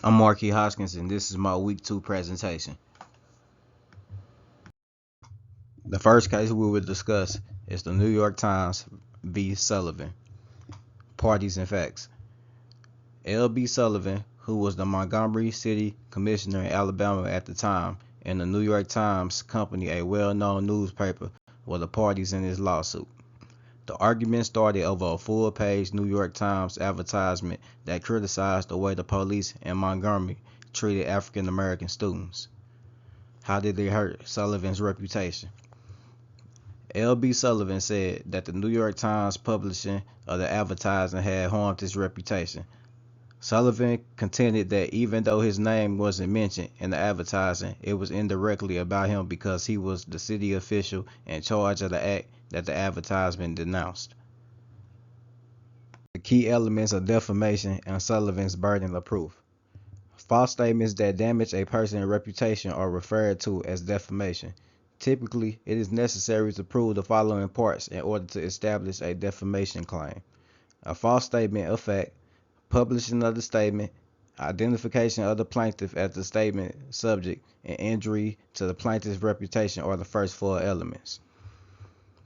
I'm Marquis Hoskins, and this is my week 2 presentation. The first case we will discuss is the New York Times v. Sullivan. Parties and facts. L.B. Sullivan, who was the Montgomery City Commissioner in Alabama at the time, and the New York Times Company, a well-known newspaper, were the parties in this lawsuit. The argument started over a full-page New York Times advertisement that criticized the way the police in Montgomery treated African American students. How did it hurt Sullivan's reputation? L.B. Sullivan said that the New York Times publishing of the advertising had harmed his reputation. Sullivan contended that even though his name wasn't mentioned in the advertising, it was indirectly about him because he was the city official in charge of the act that the advertisement denounced. The key elements of defamation and Sullivan's burden of proof. False statements that damage a person's reputation are referred to as defamation. Typically, it is necessary to prove the following parts in order to establish a defamation claim: a false statement of fact, publishing of the statement, identification of the plaintiff as the statement subject, and injury to the plaintiff's reputation are the first 4 elements.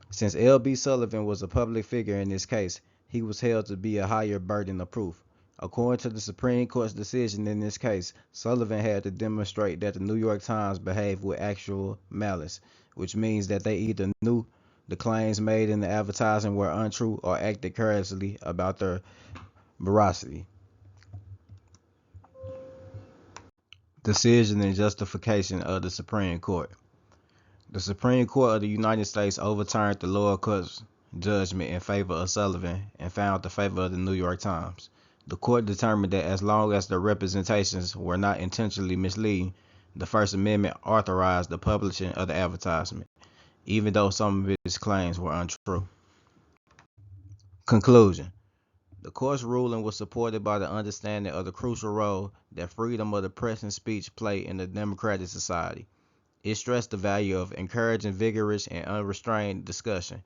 Since L.B. Sullivan was a public figure in this case, he was held to be a higher burden of proof. According to the Supreme Court's decision in this case, Sullivan had to demonstrate that the New York Times behaved with actual malice, which means that they either knew the claims made in the advertising were untrue or acted carelessly about their veracity. Decision and justification of the Supreme Court. The Supreme Court of the United States overturned the lower court's judgment in favor of Sullivan and found the favor of the New York Times. The court determined that as long as the representations were not intentionally misleading, the First Amendment authorized the publishing of the advertisement, even though some of his claims were untrue. Conclusion. The court's ruling was supported by the understanding of the crucial role that freedom of the press and speech play in a democratic society. It stressed the value of encouraging vigorous and unrestrained discussion,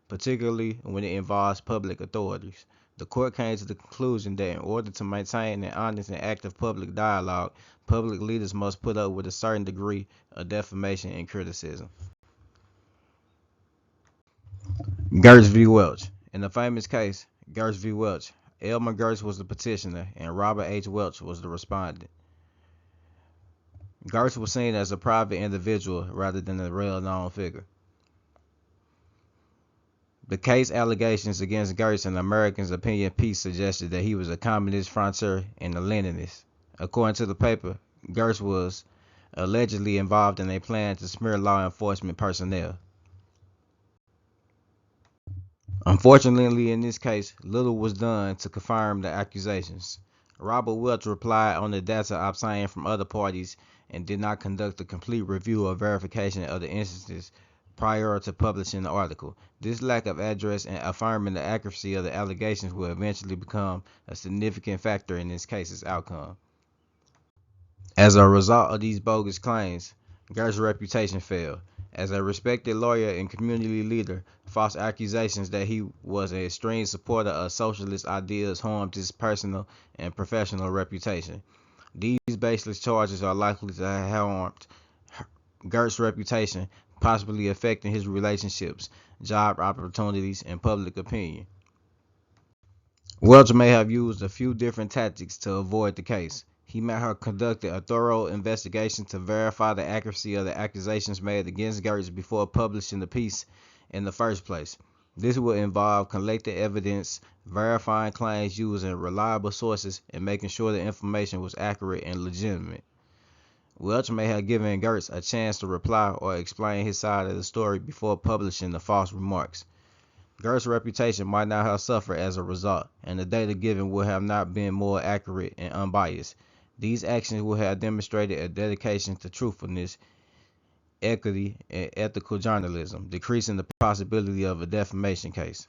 particularly when it involves public authorities. The court came to the conclusion that in order to maintain an honest and active public dialogue, public leaders must put up with a certain degree of defamation and criticism. Gertz V Welch. In the famous case, Gertz V Welch, Elmer Gertz was the petitioner and Robert H. Welch was the respondent. Gertz was seen as a private individual rather than a well-known figure. The case allegations against Gertz and the Americans' opinion piece suggested that he was a communist frontier and a Leninist. According to the paper, Gertz was allegedly involved in a plan to smear law enforcement personnel. Unfortunately, in this case, little was done to confirm the accusations. Robert Welch replied on the data obtained from other parties and did not conduct a complete review or verification of the instances prior to publishing the article. This lack of address and affirming the accuracy of the allegations will eventually become a significant factor in this case's outcome. As a result of these bogus claims, Gertz's reputation failed. As a respected lawyer and community leader, false accusations that he was an extreme supporter of socialist ideas harmed his personal and professional reputation. These baseless charges are likely to have harmed Gertz's reputation, possibly affecting his relationships, job opportunities, and public opinion. Welch may have used a few different tactics to avoid the case. He may have conducted a thorough investigation to verify the accuracy of the accusations made against Gertz before publishing the piece in the first place. This would involve collecting evidence, verifying claims using reliable sources, and making sure the information was accurate and legitimate. Welch may have given Gertz a chance to reply or explain his side of the story before publishing the false remarks. Gertz's reputation might not have suffered as a result, and the data given would have not been more accurate and unbiased. These actions would have demonstrated a dedication to truthfulness, equity, and ethical journalism, decreasing the possibility of a defamation case.